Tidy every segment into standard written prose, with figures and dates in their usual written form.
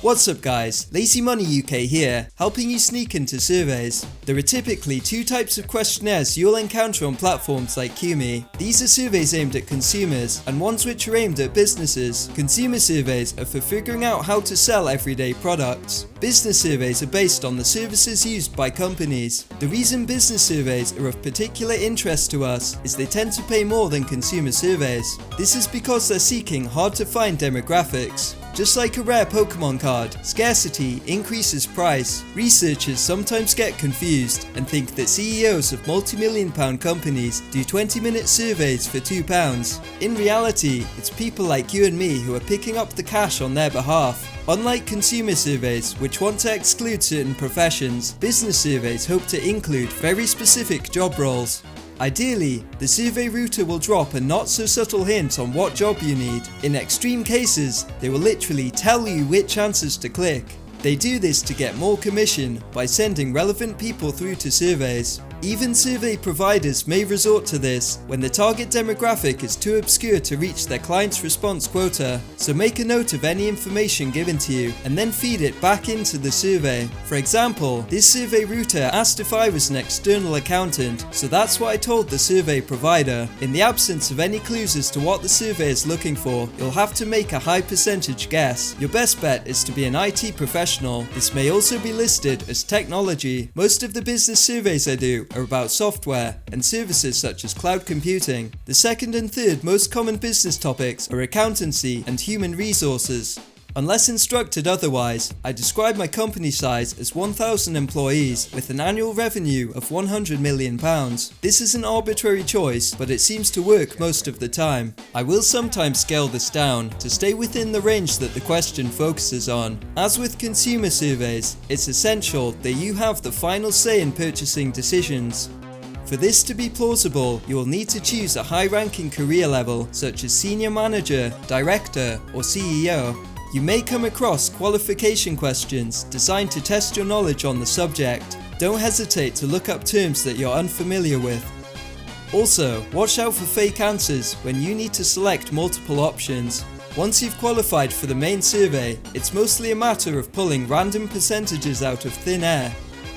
What's up guys, Lazy Money UK here, helping you sneak into surveys. There are typically two types of questionnaires you'll encounter on platforms like QME. These are surveys aimed at consumers, and ones which are aimed at businesses. Consumer surveys are for figuring out how to sell everyday products. Business surveys are based on the services used by companies. The reason business surveys are of particular interest to us is they tend to pay more than consumer surveys. This is because they're seeking hard to find demographics. Just like a rare Pokemon card, scarcity increases price. Researchers sometimes get confused and think that CEOs of multi-million-pound companies do 20-minute surveys for £2. In reality, it's people like you and me who are picking up the cash on their behalf. Unlike consumer surveys, which want to exclude certain professions, business surveys hope to include very specific job roles. Ideally, the survey router will drop a not so subtle hint on what job you need. In extreme cases, they will literally tell you which answers to click. They do this to get more commission by sending relevant people through to surveys. Even survey providers may resort to this when the target demographic is too obscure to reach their client's response quota, so make a note of any information given to you and then feed it back into the survey. For example, this survey router asked if I was an external accountant, so that's what I told the survey provider. In the absence of any clues as to what the survey is looking for, you'll have to make a high percentage guess. Your best bet is to be an IT professional. This may also be listed as technology. Most of the business surveys I do are about software and services such as cloud computing. The second and third most common business topics are accountancy and human resources. Unless instructed otherwise, I describe my company size as 1,000 employees with an annual revenue of £100 million. This is an arbitrary choice, but it seems to work most of the time. I will sometimes scale this down to stay within the range that the question focuses on. As with consumer surveys, it's essential that you have the final say in purchasing decisions. For this to be plausible, you will need to choose a high-ranking career level such as senior manager, director, or CEO. You may come across qualification questions designed to test your knowledge on the subject. Don't hesitate to look up terms that you're unfamiliar with. Also, watch out for fake answers when you need to select multiple options. Once you've qualified for the main survey, it's mostly a matter of pulling random percentages out of thin air.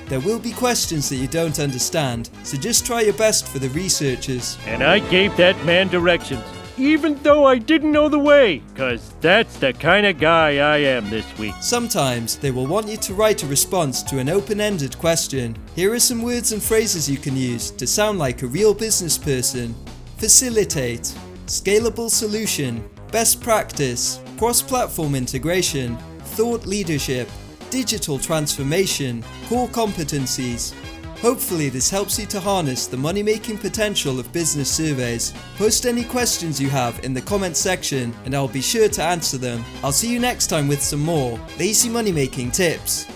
There will be questions that you don't understand, so just try your best for the researchers. And I gave that man directions, even though I didn't know the way, cause that's the kind of guy I am this week. Sometimes they will want you to write a response to an open-ended question. Here are some words and phrases you can use to sound like a real business person. Facilitate, scalable solution, best practice, cross-platform integration, thought leadership, digital transformation, core competencies. Hopefully this helps you to harness the money-making potential of business surveys. Post any questions you have in the comments section and I'll be sure to answer them. I'll see you next time with some more lazy money-making tips.